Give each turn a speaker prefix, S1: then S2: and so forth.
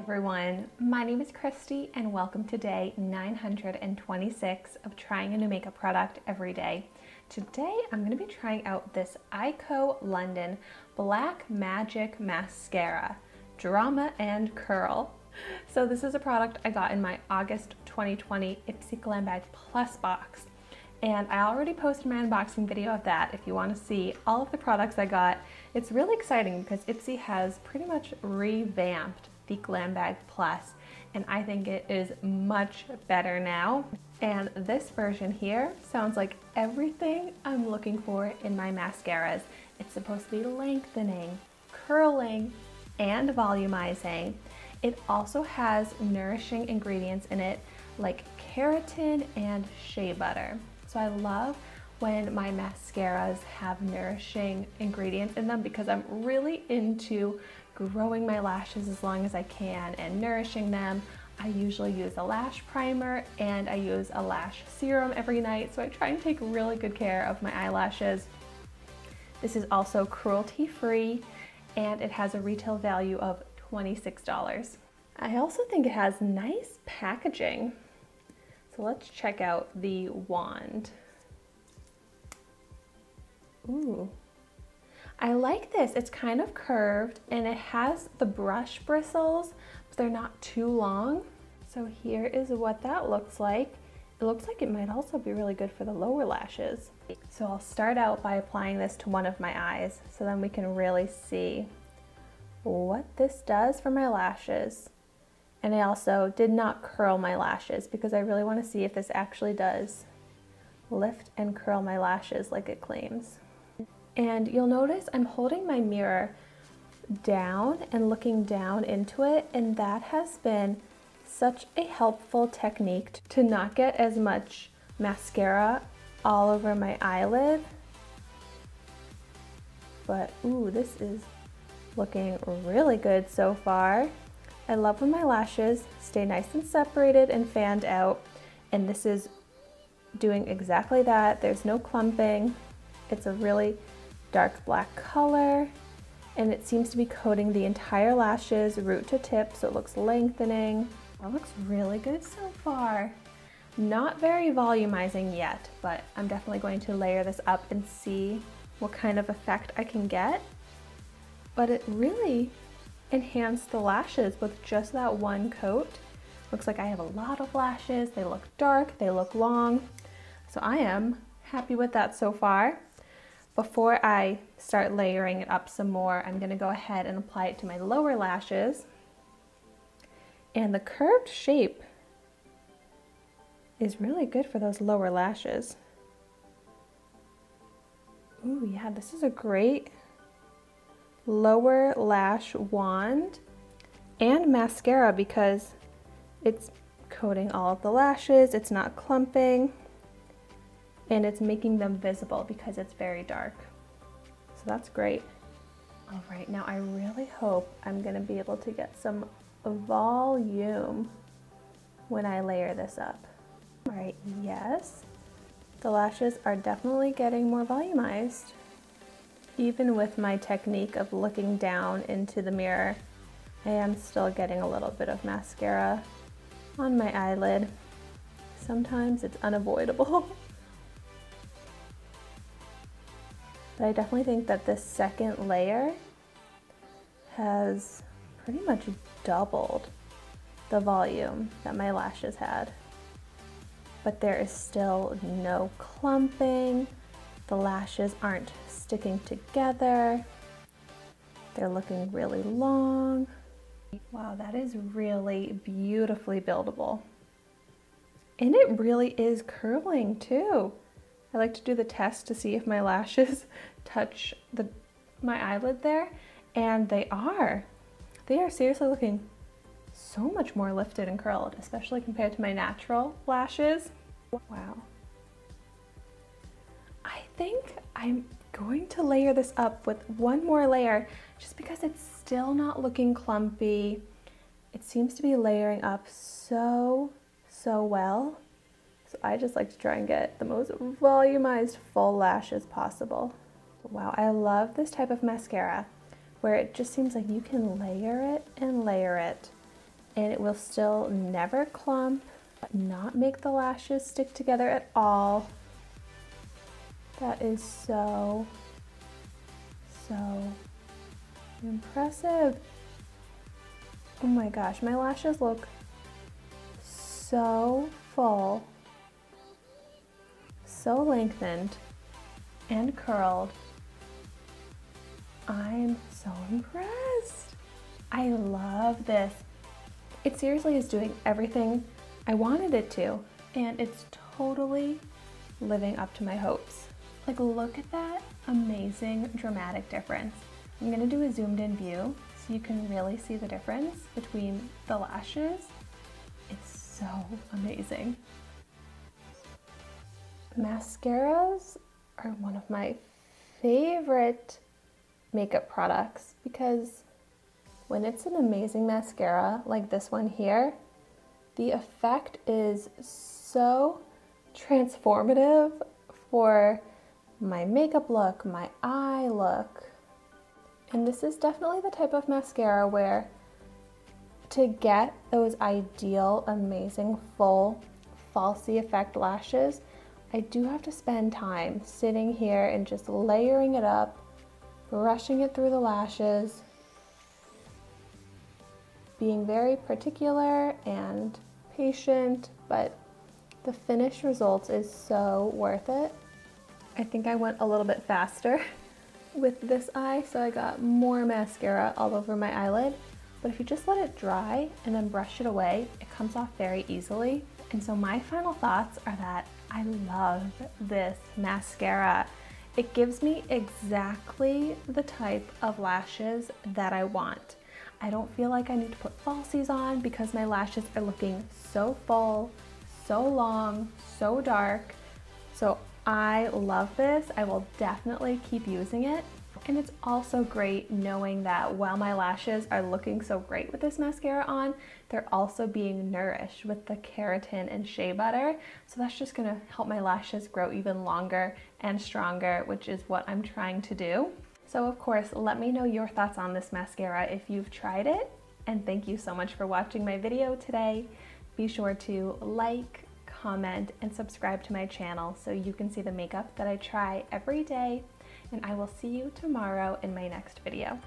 S1: everyone, my name is Christy and welcome to day 926 of trying a new makeup product every day. Today I'm going to be trying out this Eyeko London Black Magic Mascara, Drama and Curl. So this is a product I got in my August 2020 Ipsy Glam Bag Plus box. And I already posted my unboxing video of that if you want to see all of the products I got. It's really exciting because Ipsy has pretty much revamped the Glam Bag Plus, and I think it is much better now. And this version here sounds like everything I'm looking for in my mascaras. It's supposed to be lengthening, curling, and volumizing. It also has nourishing ingredients in it like keratin and shea butter. So I love when my mascaras have nourishing ingredients in them because I'm really into growing my lashes as long as I can and nourishing them. I usually use a lash primer and I use a lash serum every night, so I try and take really good care of my eyelashes. This is also cruelty free and it has a retail value of $26. I also think it has nice packaging. So let's check out the wand. Ooh. I like this. It's kind of curved and it has the brush bristles, but they're not too long. So here is what that looks like. It looks like it might also be really good for the lower lashes. So I'll start out by applying this to one of my eyes so then we can really see what this does for my lashes. And I also did not curl my lashes because I really want to see if this actually does lift and curl my lashes like it claims. And you'll notice I'm holding my mirror down and looking down into it, and that has been such a helpful technique to not get as much mascara all over my eyelid. But ooh, this is looking really good so far. I love when my lashes stay nice and separated and fanned out, and this is doing exactly that. There's no clumping. It's a really dark black color, and it seems to be coating the entire lashes root to tip, so it looks lengthening. That looks really good so far. Not very volumizing yet, but I'm definitely going to layer this up and see what kind of effect I can get. But it really enhanced the lashes with just that one coat. Looks like I have a lot of lashes. They look dark, they look long. So I am happy with that so far. Before I start layering it up some more, I'm going to go ahead and apply it to my lower lashes. And the curved shape is really good for those lower lashes. Ooh, yeah, this is a great lower lash wand and mascara because it's coating all of the lashes, it's not clumping, and it's making them visible because it's very dark. So that's great. All right, now I really hope I'm gonna be able to get some volume when I layer this up. All right, yes, the lashes are definitely getting more volumized. Even with my technique of looking down into the mirror, I am still getting a little bit of mascara on my eyelid. Sometimes it's unavoidable. But I definitely think that this second layer has pretty much doubled the volume that my lashes had. But there is still no clumping. The lashes aren't sticking together. They're looking really long. Wow, that is really beautifully buildable. And it really is curling too. I like to do the test to see if my lashes touch my eyelid there, and they are. They are seriously looking so much more lifted and curled, especially compared to my natural lashes. Wow. I think I'm going to layer this up with one more layer just because it's still not looking clumpy. It seems to be layering up so well. So I just like to try and get the most volumized full lashes possible. Wow, I love this type of mascara where it just seems like you can layer it and layer it and it will still never clump, but not make the lashes stick together at all. That is so impressive. Oh my gosh, my lashes look so full, so lengthened and curled. I'm so impressed. I love this. It seriously is doing everything I wanted it to, and it's totally living up to my hopes. Like, look at that amazing dramatic difference. I'm gonna do a zoomed in view so you can really see the difference between the lashes. It's so amazing. Mascaras are one of my favorite makeup products because when it's an amazing mascara like this one here, the effect is so transformative for my makeup look, my eye look. And this is definitely the type of mascara where to get those ideal, amazing, full, falsy effect lashes, I do have to spend time sitting here and just layering it up, brushing it through the lashes, being very particular and patient, but the finished results is so worth it. I think I went a little bit faster with this eye, so I got more mascara all over my eyelid, but if you just let it dry and then brush it away, it comes off very easily. And so my final thoughts are that I love this mascara. It gives me exactly the type of lashes that I want. I don't feel like I need to put falsies on because my lashes are looking so full, so long, so dark. So I love this. I will definitely keep using it. And it's also great knowing that while my lashes are looking so great with this mascara on, they're also being nourished with the keratin and shea butter. So that's just gonna help my lashes grow even longer and stronger, which is what I'm trying to do. So of course, let me know your thoughts on this mascara if you've tried it. And thank you so much for watching my video today. Be sure to like, comment, and subscribe to my channel so you can see the makeup that I try every day. And I will see you tomorrow in my next video.